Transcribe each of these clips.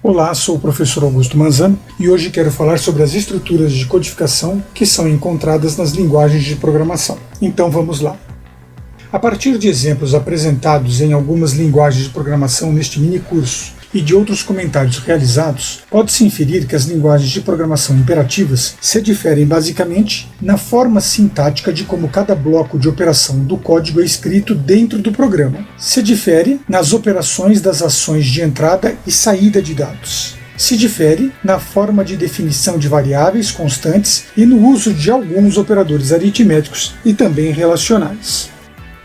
Olá, sou o professor Augusto Manzano e hoje quero falar sobre as estruturas de codificação que são encontradas nas linguagens de programação. Então vamos lá. A partir de exemplos apresentados em algumas linguagens de programação neste mini-curso e de outros comentários realizados, pode-se inferir que as linguagens de programação imperativas se diferem basicamente na forma sintática de como cada bloco de operação do código é escrito dentro do programa. Se difere nas operações das ações de entrada e saída de dados. Se difere na forma de definição de variáveis constantes e no uso de alguns operadores aritméticos e também relacionais.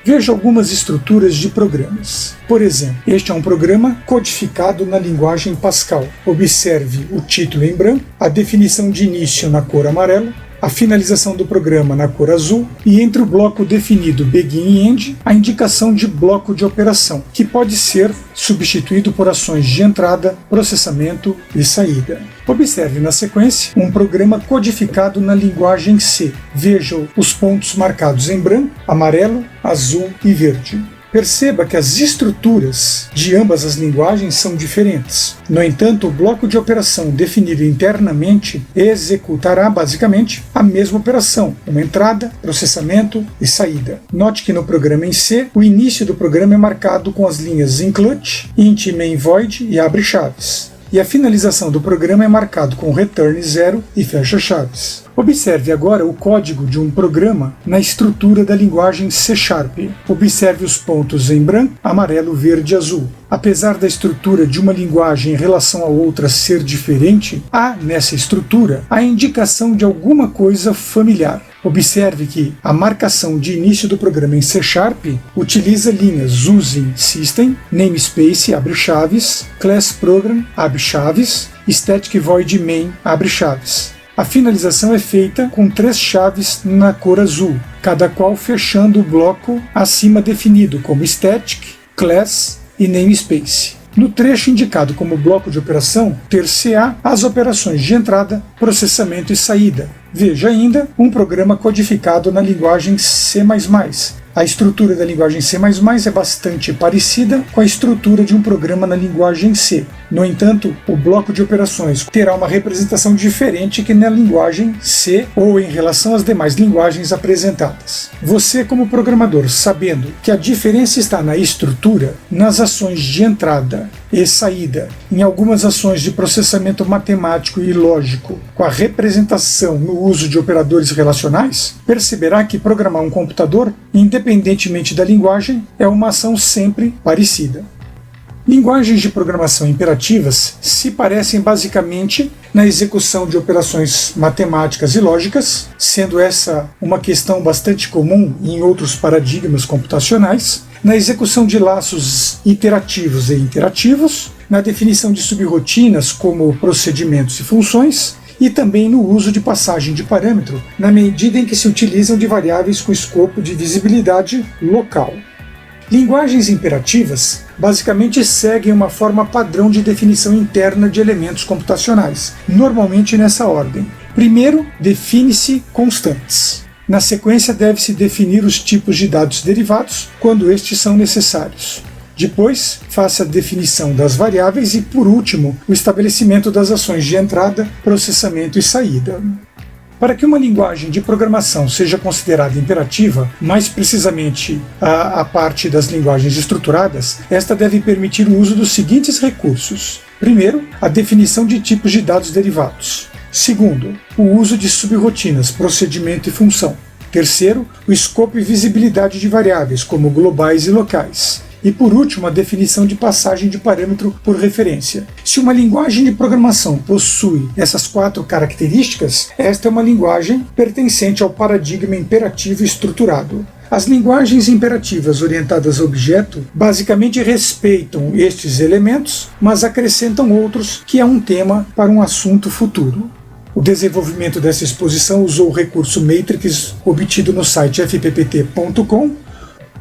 Veja algumas estruturas de programas. Por exemplo, este é um programa codificado na linguagem Pascal. Observe o título em branco, a definição de início na cor amarela, a finalização do programa na cor azul e entre o bloco definido begin e end, a indicação de bloco de operação, que pode ser substituído por ações de entrada, processamento e saída. Observe na sequência um programa codificado na linguagem C. Veja os pontos marcados em branco, amarelo, azul e verde. Perceba que as estruturas de ambas as linguagens são diferentes. No entanto, o bloco de operação definido internamente executará basicamente a mesma operação, uma entrada, processamento e saída. Note que no programa em C, o início do programa é marcado com as linhas inclut, int main void e abre chaves. E a finalização do programa é marcado com return 0 e fecha chaves. Observe agora o código de um programa na estrutura da linguagem C#. Observe os pontos em branco, amarelo, verde e azul. Apesar da estrutura de uma linguagem em relação a outra ser diferente, há nessa estrutura a indicação de alguma coisa familiar. Observe que a marcação de início do programa em C# utiliza linhas using system, namespace, abre chaves, class program, abre chaves, static void main, abre chaves. A finalização é feita com 3 chaves na cor azul, cada qual fechando o bloco acima definido como static, class e namespace. No trecho indicado como bloco de operação, ter-se-á as operações de entrada, processamento e saída. Veja ainda um programa codificado na linguagem C++. A estrutura da linguagem C++ é bastante parecida com a estrutura de um programa na linguagem C. No entanto, o bloco de operações terá uma representação diferente que na linguagem C ou em relação às demais linguagens apresentadas. Você, como programador, sabendo que a diferença está na estrutura, nas ações de entrada e saída, em algumas ações de processamento matemático e lógico, com a representação no uso de operadores relacionais, perceberá que programar um computador, independentemente da linguagem, é uma ação sempre parecida. Linguagens de programação imperativas se parecem basicamente na execução de operações matemáticas e lógicas, sendo essa uma questão bastante comum em outros paradigmas computacionais, na execução de laços iterativos e interativos, na definição de subrotinas como procedimentos e funções, e também no uso de passagem de parâmetro, na medida em que se utilizam de variáveis com escopo de visibilidade local. Linguagens imperativas basicamente seguem uma forma padrão de definição interna de elementos computacionais, normalmente nessa ordem. Primeiro, define-se constantes. Na sequência, deve-se definir os tipos de dados derivados, quando estes são necessários. Depois, faça a definição das variáveis e, por último, o estabelecimento das ações de entrada, processamento e saída. Para que uma linguagem de programação seja considerada imperativa, mais precisamente a parte das linguagens estruturadas, esta deve permitir o uso dos seguintes recursos. Primeiro, a definição de tipos de dados derivados. Segundo, o uso de subrotinas, procedimento e função. Terceiro, o escopo e visibilidade de variáveis, como globais e locais. E por último, a definição de passagem de parâmetro por referência. Se uma linguagem de programação possui essas 4 características, esta é uma linguagem pertencente ao paradigma imperativo estruturado. As linguagens imperativas orientadas a objeto basicamente respeitam estes elementos, mas acrescentam outros, que é um tema para um assunto futuro. O desenvolvimento dessa exposição usou o recurso Matrix obtido no site fppt.com.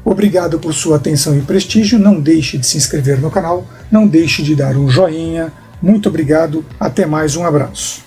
Obrigado por sua atenção e prestígio, não deixe de se inscrever no canal, não deixe de dar um joinha, muito obrigado, até mais, um abraço.